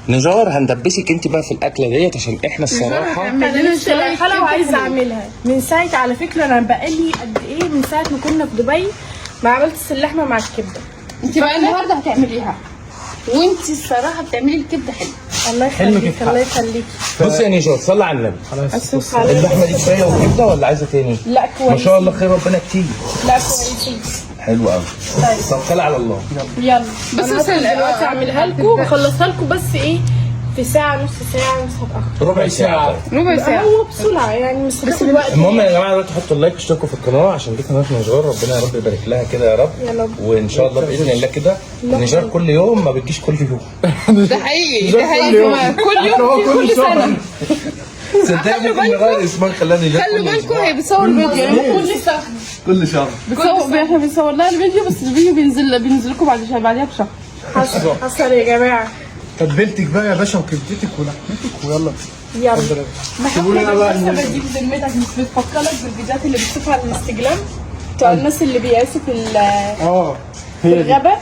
نجار هندبسك انت بقى في الاكله ديت عشان احنا الصراحه انا نفسي الحلقه وعايزه اعملها من ساعه. على فكره انا بقالي قد ايه من ساعه ما كنا في دبي ما عملتش اللحمه مع الكبده. انت بقى النهارده هتعمليها، وانت الصراحه بتعملي الكبده حلو. الله يخليك الله يخليك. بصي يا نجار صلي على النبي. اللحمه دي كفايه وكبده ولا عايزه تاني؟ لا كويس ما شاء الله خير ربنا كتير. لا كويسين. حلو قوي. طيب توكلي على الله. يلا بس انا دلوقتي اعملها لكم واخلصها لكم بس ايه في ساعه نص ساعه مش هتاخر. ربع ساعه. ربع ساعه هو بسرعه يعني مش هتاخد وقت. المهم يا جماعه دلوقتي حطوا اللايك واشتركوا في القناه عشان دي قناه نجار. ربنا يا رب يبارك لها كده يا رب. يا رب. وان شاء الله باذن الله كده نجار كل يوم ما بتجيش كل يوم. ده حقيقي ده حقيقي كل يوم كل سنه. صدقني ممكن نغير اسمها خلاني خلوا بالكم هي بتصور فيديو يعني كل شهر احنا بنصور لها الفيديو، بس الفيديو بينزل لكم بعدها بشهر. حصل يا جماعه. تتبيلتك بقى يا باشا وكبدتك ولحمتك ويلا. يلا بحب بس بديك ذمتك مش بتفكرك بالفيديوهات اللي بتشوفها على الانستجرام بتوع الناس اللي بيعيشوا في الغابة.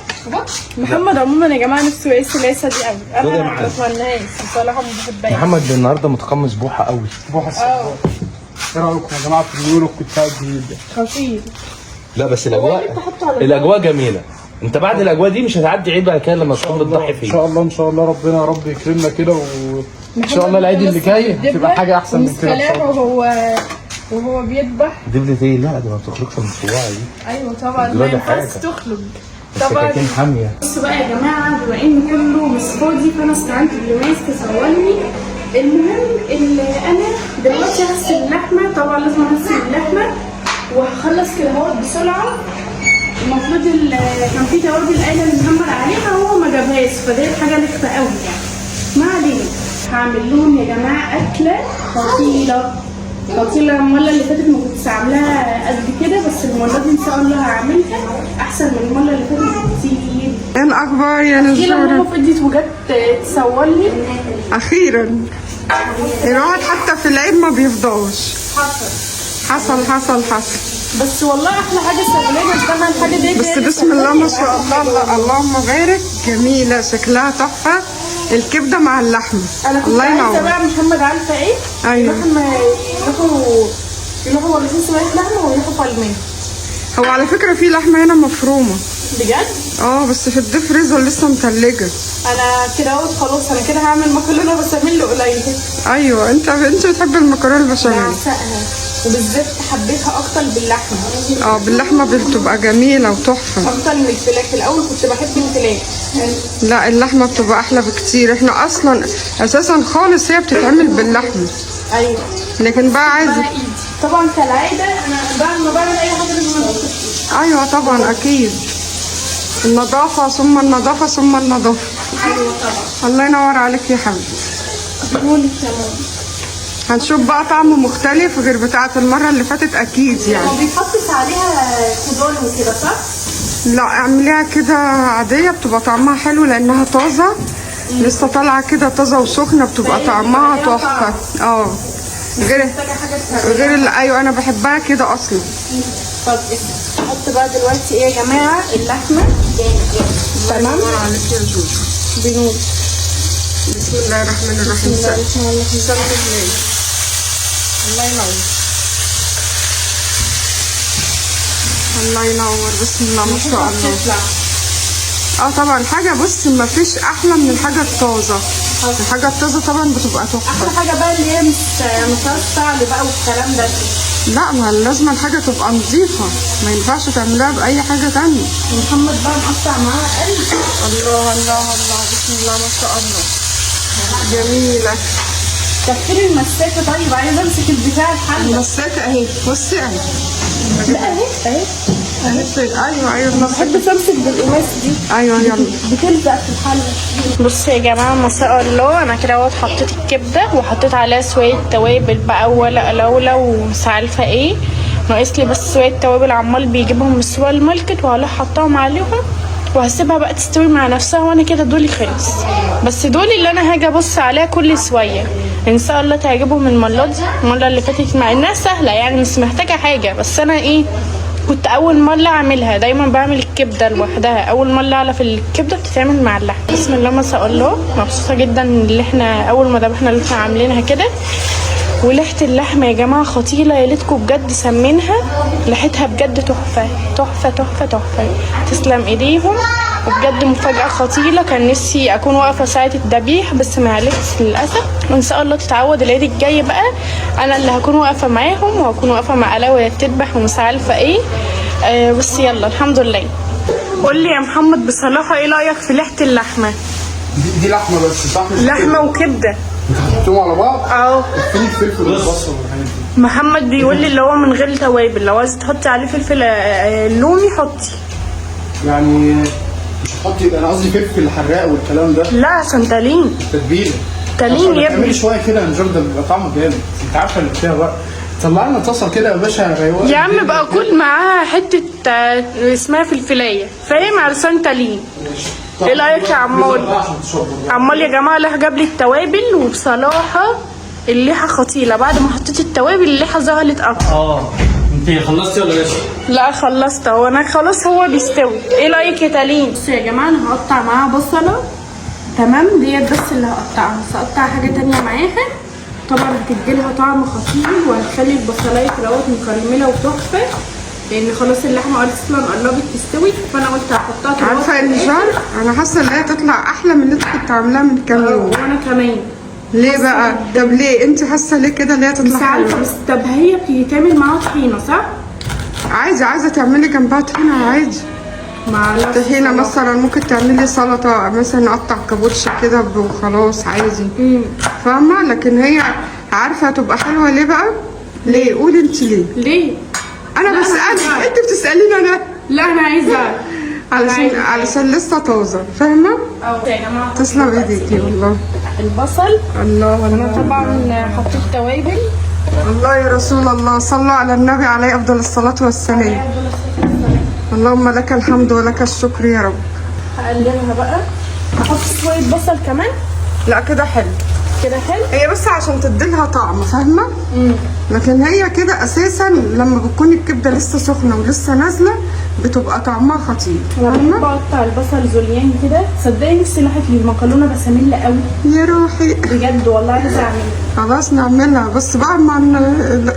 محمد عموما يا جماعه نفسه يعيش العيشه دي قوي. انا ما بتمناهاش بصراحه، ما بحبهاش. محمد النهارده متقمص بوحه قوي. بوحه. ايه رايكم يا جماعه في اليورو الكتاب الجديد ده؟ خطير. لا بس الاجواء جميله. انت بعد الاجواء دي مش هتعدي عيد بقى كده لما تكون بتضحي فيه. ان شاء الله ان شاء الله ربنا يا رب يكرمنا كده وان شاء الله العيد اللي جاي هتبقى حاجه احسن من كده ان شاء الله. وهو بيذبح. دبلة ايه؟ لا دي ما بتخرجش من الصباع دي. ايوه طبعا ما ينفعش تخرج طبعا. السكاكين حاميه. بصوا بقى يا جماعه بما ان كله مش فاضي فانا استعنت بلميس تصورني. المهم اللي انا دلوقتي هغسل اللحمه. طبعا لازم اغسل اللحمه وهخلص كده اهوت بسرعه. المفروض كان في توابل قايله اللي محمد عليها هو ما جابهاش، فدي حاجه لخفه قوي يعني. ما علينا. هعمل لهم يا جماعه اكله خطيره خطيره. المره اللي فاتت ما كنتش عاملاها قد كده، بس المره دي ان شاء الله هعملها احسن من المره اللي فاتت بكتير. ايه الاخبار يا كده نزوره؟ ماما فضيت وجت تصور لي. اخيرا الواحد حتى في العيد ما بيفضاش. حصل بس والله احلى حاجه سهلانه الثمن الحاجه دي. بس بسم الله ما شاء الله اللهم بارك. جميله شكلها تحفه الكبده مع اللحمه. انا كنت الله عايزه ينور. بقى محمد عارفه ايه؟ ايوه يروحوا واخدين سواق لحمه ويروحوا فالمين. هو على فكره في لحمه هنا مفرومه بجد؟ بس في الديب فريزر لسه متلجه. انا كده اهوت خلاص. انا كده هعمل مكرونه بس اعمل له قليل. ايوه انت بتحب المكرونه البشاميل. بعشقها وبالذات حبيتها اكتر باللحمه. باللحمه بتبقى جميله وتحفه اكتر من الفراخ. الاول كنت بحب الفراخ. لا اللحمه بتبقى احلى بكتير. احنا اصلا اساسا خالص هي بتتعمل باللحمه. ايوه لكن بقى عايزه ايدي طبعا كالعاده. انا بعد ما بعمل اي حاجه لازم انضف. ايوه طبعا اكيد. النظافه ثم النظافه ثم النظافه. ايوه طبعا. الله ينور عليك يا حبيبي. قولي تمام. هنشوف بقى طعم مختلف غير بتاعه المره اللي فاتت اكيد يعني. ما بيتحطش عليها خضار وكده صح؟ لا اعمليها كده عاديه بتبقى طعمها حلو لانها طازه لسه طالعه كده طازه وسخنه بتبقى طعمها تحفه. غير ايوه انا بحبها كده اصلا. طب احط بقى دلوقتي ايه يا جماعه اللحمه. تمام. عليك يا جوجو. بنور. بسم الله الرحمن الرحيم. بسم الله الرحمن الرحيم. الله ينور. الله ينور. بسم الله ما شاء الله. طبعا حاجه بص ما فيش احلى من الحاجه الطازه. الحاجه الطازه طبعا بتبقى تحفه. احلى حاجه بقى اللي هي مش فيهاش فعل بقى والكلام ده. لا ما لازم الحاجه تبقى نظيفه ما ينفعش تعملها باي حاجه تانية. محمد بقى مقطع معاها قلب. الله بسم الله ما شاء الله. جميله. كفري المساكه. طيب عايزه امسك البتاع الحله. المساكه اهي بصي اهي. لا اهي ايوه ما بحبش امسك بالقماش دي. ايوه يلا بتلزق في الحله. بصوا يا جماعه ما شاء الله انا كده اهوت حطيت الكبده وحطيت عليها شويه توابل بقى ولا لولا ومش عارفه ايه. ناقص لي بس شويه توابل عمال بيجيبهم من السوبر ماركت وهروح حطاهم عليهم وهسيبها بقى تستوي مع نفسها. وانا كده دولي خلص. بس دولي اللي انا هاجي ابص عليها كل شويه ان شاء الله تعجبهم المره دي. المره اللي فاتت مع انها سهله يعني مش محتاجه حاجه، بس انا كنت اول مره اعملها، دايما بعمل الكبده لوحدها، اول مره اعرف الكبده بتتعمل مع اللحم. بسم الله ما شاء الله، مبسوطه جدا ان احنا اول ما ذبحنا اللحمه عاملينها كده. وريحه اللحمه يا جماعه خطيره، يا ريتكم بجد سمينها، ريحتها بجد تحفه تحفه تحفه تحفه. تسلم ايديهم، وبجد مفاجاه خطيره. كان نفسي اكون واقفه ساعه الذبيح بس ما عرفتش للاسف. وان شاء الله تتعود العيد الجاي بقى انا اللي هكون واقفه معاهم، وهكون واقفه مع الاء وهي بتذبح ومش عارفه ايه. بس يلا الحمد لله. قول لي يا محمد بصراحه ايه رايك في ريحه اللحمه؟ دي لحمه بس صح؟ لحمه وكبده انت حطيتهم على بعض؟ فين الفلفل والبصل والحاجات دي؟ محمد بيقول لي اللي هو من غير توابل، لو عايزه تحطي عليه فلفل لومي حطي. يعني مش هتحطي، انا قصدي فلفل حراق والكلام ده. لا عشان تلين. تتبيله تلين يا ابني. تعملي شويه كده يا نجار، ده بيبقى طعمه جامد. انت عارفه اللي فيها بقى. طلع لنا طاسه كده يا باشا ريوقه يا عم بقى كل معاها حته اسمها فلفلايه، فاهم؟ علشان تلين. ايه رايك يا عمال؟ عمال يا جماعه اللي جاب لي التوابل، وبصراحه الليحه خطيره. بعد ما حطيت التوابل الليحه ظهرت اكتر. انت خلصتي ولا لسه؟ لا خلصت اهو، انا خلاص هو بيستوي. ايه رايك يا تالين؟ بصوا يا جماعه انا هقطع معاها بصله، تمام؟ ديت بس اللي هقطعها، بس هقطع حاجه تانية معاها طبعا هتديلها طعم خطير، وهتخلي البصلايه كراوات مكرمله وتحفه، لان خلاص اللحمه اصلا قربت تستوي، فانا قلت هحطها. عارفه يا نجار، انا حاسه ان هي تطلع احلى من اللي انت كنت عاملاها من كام يوم. وانا كمان. ليه بقى؟ طب ليه انت حاسه ليه كده اللي هي تطلع مش عارفه، بس طب هي بتتعمل معاها طحينه صح؟ عايزه تعملي جنبها طحينه عادي. مع طحينه مثلا، ممكن تعملي سلطه مثلا، نقطع كابوتش كده وخلاص عادي. فاهمه؟ لكن هي عارفه تبقى حلوه ليه بقى؟ ليه؟ قولي انت ليه؟ ليه؟ انا بسالك، انت بتساليني انا. لا انا عايزه علشان لسه طازه، فاهمه؟ يا جماعه تسلم ايديكي والله. البصل الله انا طبعا حطيت توابل. الله يا رسول الله، صلوا على النبي عليه افضل الصلاه والسلام. اللهم لك الحمد ولك الشكر يا رب. هقلبها بقى، احط شويه بصل كمان. لا كده حلو، كده حلو. هي بس عشان تديلها طعم، فاهمه؟ لكن هي كده اساسا لما بتكون الكبده لسه سخنه ولسه نازله بتبقى طعمها خطير. انا بحب اقطع البصل جوليان كده. صدقني نفسي راحت لي المكرونه بشاميل قوي يا روحي بجد والله، عايزه اعملها. خلاص نعملها، بس بقى ما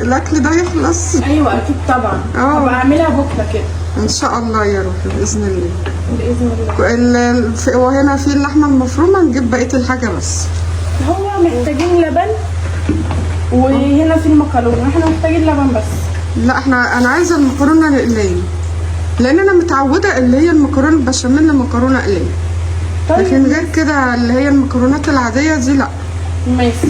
الاكل ده يخلص. ايوه اكيد طبعا. هبقى اعملها بكره كده ان شاء الله يا روحي باذن الله. باذن الله. وهنا في اللحمه المفرومه، نجيب بقيه الحاجه بس. هو محتاجين لبن، وهنا في المكرونه احنا محتاجين لبن بس. لا انا عايزه المكرونه القليه، لان انا متعوده اللي هي المكرونه البشاميل مكرونه قليه. طيب لكن غير كده اللي هي المكرونات العاديه دي لا. ماشي.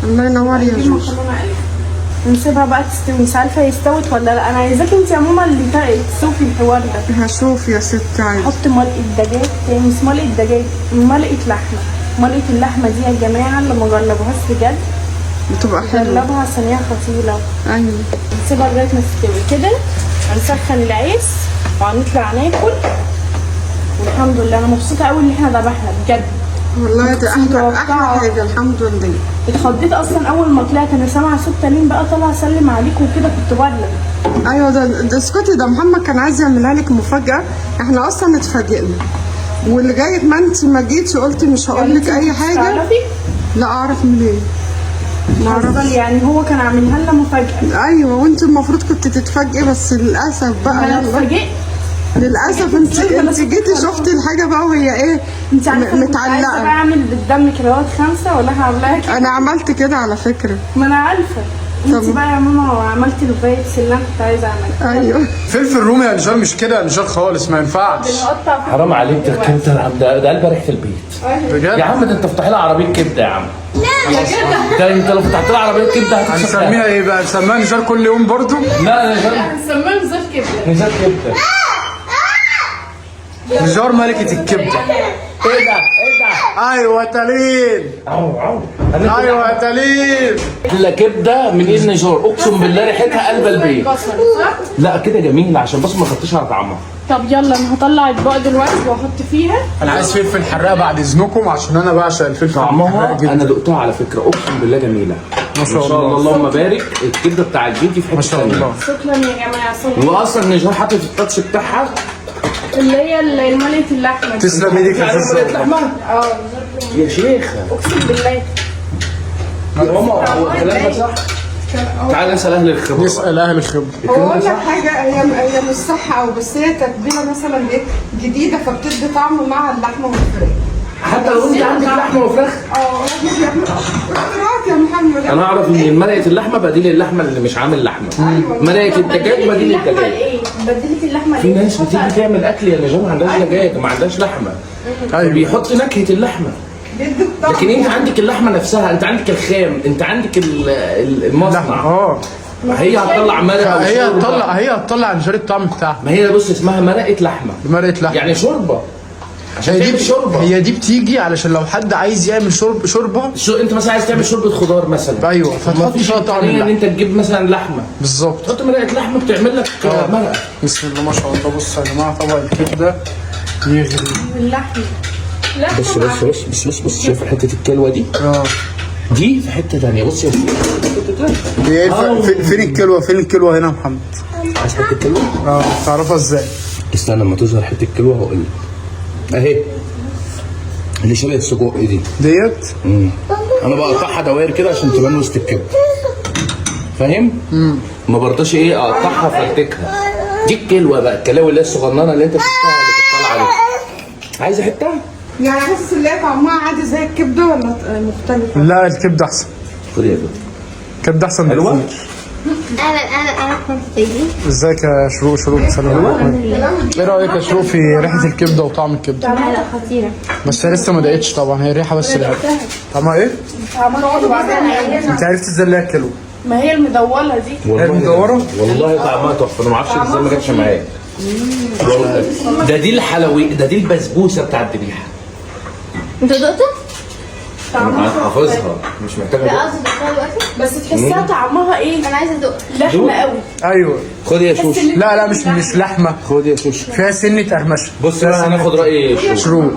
الله ينور يا جوز. مكرونه قليه نسيبها بقى تستوي. مش عارفه هي استوت ولا لا. انا عايزاكي انت عموما اللي تشوفي الحوار ده. هشوف يا ست عادي. حط مرقه دجاج، مش مرقه دجاج، مرقه لحمه. مرقه اللحمه دي يا جماعه اللي ما جربوهاش بجد بتبقى حلوه. جربها عشان هي خطيره. ايوه. نسيبها لغايه ما تستوي كده. هنسخن العيش وهنطلع ناكل. والحمد لله انا مبسوطه قوي ان احنا ذبحنا بجد والله ده احلى حاجه، الحمد لله. اتخضيت اصلا اول ما طلعت، انا سامعه صوت تالين بقى طالع اسلم عليك وكده، كنت بره. ايوه ده اسكتي، ده محمد كان عايز يعملها لك مفاجاه، احنا اصلا اتفاجئنا، ولغايه ما انت ما جيتي قلتي مش هقول لك اي حاجه. تعرفي؟ لا اعرف منين؟ ما اعرفش يعني هو كان عاملها لنا مفاجاه. ايوه، وانت المفروض كنت تتفاجئي، بس للاسف بقى انا اتفاجئت للاسف. انت جيتي شفتي الحاجه بقى وهي ايه؟ انت عارفه متعلقه. عايزه اعمل بالدم كراوات 5 ولا هعملها كده؟ انا عملت كده على فكره. ما انا عارفه. انت بقى يا ماما عملتي الفايبس اللي انا كنت عايزه اعملها. ايوه. فلفل رومي يا نجار مش كده يا نجار خالص، ما ينفعش. حرام عليك، ده قلب ريحه البيت بجد يا عم. ده انت فتح لها عربيه كبده يا عم. لا يا جدع، ده انت لو فتحت لها عربيه كبده هنسميها ايه بقى؟ نسميها نجار كل يوم برضو؟ لا نجار، هنسميها نزار كبده. نجار كبده. نجار ملكه الكبده. ايه ده ايه ده؟ ايوه تلين. ايوه تلين. احلى كبده من ايد نجار، اقسم بالله ريحتها قلب البيت. لا كده جميل عشان بس ما خدتش على طعمها. طب يلا انا هطلع اطباق دلوقتي واحط فيها. انا عايز فلفل حراق بعد اذنكم عشان انا بعشق الفلفل طعمها الحراق جدا. انا دقتها على فكره اقسم بالله جميله. ما شاء الله. اللهم بارك. الكبده بتاع البيت في حته ما شاء ثانيه. الله. شكرا يا جماعه. صلوا. واصلا نجار حاطط التاتش بتاعها. اللي هي الملة اللحمه. تسلم ايدك يا يعني فزة. لحمه اه يا شيخه. اقسم بالله. يا ماما هو كلامها صح؟ تعالى نسال اهل الخبره. نسال اهل الخبره. هو اقول لك حاجه، هي مش صح او بس هي تتبيله مثلا ايه جديده فبتدي طعم مع اللحمه والفراخ. حتى لو انت عندك لحمه وفراخ. اختراعات يا محمد. انا اعرف ان مرقه اللحمه بديل اللحمه اللي مش عامل لحمه. مرقه الدجاج بديل الدجاج. ايه؟ بدلت اللحمه في ايه؟ ناس بتيجي تعمل اكل يا نجار ما عندهاش دجاج ما عندهاش لحمه. ايوه. بيحط نكهه اللحمه. لكن انت عندك اللحمه نفسها، انت عندك الخام، انت عندك المصنع. هي هتطلع مرقه هي هتطلع نجار الطعم بتاعها. ما هي بص اسمها مرقه لحمه. مرقه لحمه يعني شوربه. عشان هي تعمل شوربه. هي دي بتيجي علشان لو حد عايز يعمل شوربه. انت مثلا عايز تعمل شوربه خضار مثلا. ايوه فتحط فيها طعم ان اللحمه. انت تجيب مثلا لحمه بالظبط. تحط مرقه لحمه بتعمل لك مرقه. بسم الله ما شاء الله. بصوا يا جماعه طبق الكبده يغلي. اللحمه. بص شوف حته الكلوه دي. دي في حته ثانيه. بص يا فين الكلوه؟ فين الكلوه هنا يا محمد؟ عايز حته الكلوه؟ تعرفها ازاي؟ استنى لما تظهر حته الكلوه هقول لك. اهي اللي شبه السجق ديت. انا بقطعها دوائر كده عشان تبان وسط الكبده. فاهم؟ ما برضاش ايه اقطعها فارتكها. دي الكلوه بقى، الكلاوي اللي هي الصغننه اللي انت بتشوفها اللي بتطلع عليها. عايزه حته؟ يعني حاسس ان هي طعمها عادي زي الكبده ولا مختلفه؟ لا الكبده احسن. خد يا بابا. الكبده احسن حلوه؟ بكتير. انا كنت تيجي. ازيك يا شروق؟ سلام عليكم. ايه رايك يا شروق في ريحه الكبده وطعم الكبده؟ لا خطيره. بس هي لسه ما دقتش طبعا، هي الريحه بس اللي عرفتها. طعمها ايه؟ انت عرفت ازاي اللي هي الكيلو؟ ما هي المدوله دي. والله المدورة؟ والله طعمها تحفه. انا ما اعرفش ازاي ما جاتش معايا. دي الحلوي، دي البسبوسه بتاع الذبيحه. انت دقته؟ انا حافظها مش محتاجه لا أدوق. قصدي دقتها دلوقتي؟ بس تحسها طعمها ايه؟ انا عايزه ادوق. لحمه قوي. ايوه. خد يا شوش. لا مش لحمه. خد يا شوش. فيها سنه قرمشه. بص بقى هناخد راي شوش. شروق.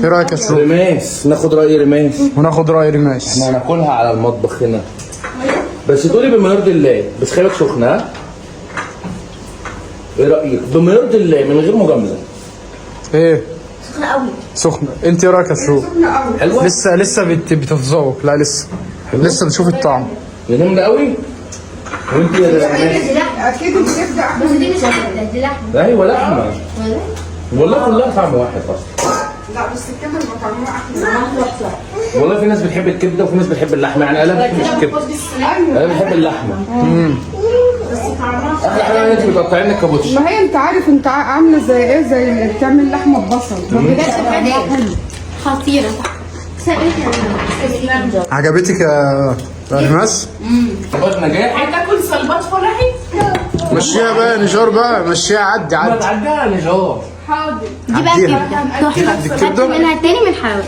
ايه رايك يا شروق؟ رماس. ناخد راي رماس. وناخد راي رماش. احنا هناكلها على المطبخ هنا. بس تقولي بما يرضي الله، بس خليك سخنه. ها؟ ايه رايك؟ بما يرضي الله من غير مجامله. ايه؟ سخنه قوي. سخنه. انت ايه رايك يا شروق؟ حلوه؟ لسه بتتذوق. لا لسه بنشوف الطعم. جامده قوي. وانت يا رماس؟ اكيد الكبده احلى. بس دي مش كبده، دي لحمه. ايوه لحمه. والله كلها طعم واحد اصلا. لا بس الكبده بيبقى طعمها احلى. والله في ناس بتحب الكبده وفي ناس بتحب اللحمه. يعني انا ما بحبش الكبده. انا بحب اللحمه. احلى حاجه ان انت بتقطعي لنا كابوتشي. ما هي انت عارف انت عامله زي ايه، زي اللي بتعمل لحمه ببصل. بجد حلو. خطيره. عجبتك يا رماس؟ صباط نجاحي. هتاكل صلبات فرحي؟ مشيها بقى نجار بقى، مشيها عدي. ما تعديها يا نجار. حاضر. دي بقى عديها. كبده تحفه. خدت منها التاني من حلاوه.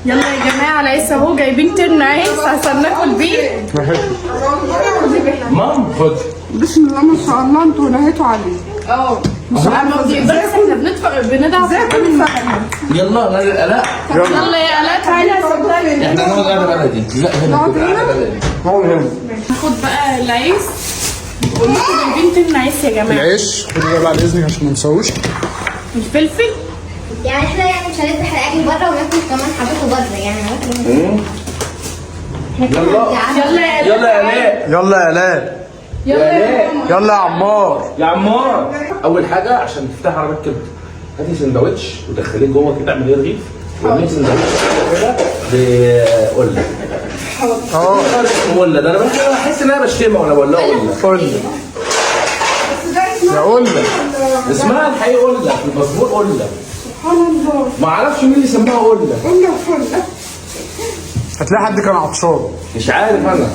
يلا يا جماعه العيس اهو جايبين ترن عيس عشان ناكل بيه. مام خد. بسم الله ما شاء الله انتوا نهيتوا عليه. مش عارفه بس احنا بندعم يلا نادي الالاء. يلا يا الاء تعالي صدقني. احنا نقعد قاعده بلدي. لا هنا كده قاعده بلدي. ناخد بقى العيس. بقول لكم جايبين ترن عيس يا جماعه. العيش خدي بقى بعد اذنك عشان ما نسويش. الفلفل. يعني احنا مش هنذبح الاكل بره وناكل كمان حبته بره يعني هناكل. يلا يلا يا يلا يا الاء. يلا يا الاء. يلا يا ماما. يلا يا عمار. يا عمار. اول حاجه عشان تفتح عربيه كبده هاتي سندوتش ودخليه جوه كده اعملي رغيف واعملي سندوتش كده بقله. قله ده انا بحس ان انا بشتمها وانا بقول لها قله. يا قله. اسمها الحقيقي قله في الباسبور قله. سبحان الله. ما اعرفش مين اللي سماها قله. قلنا وفله. هتلاقي حد كان عطشان. مش عارف انا.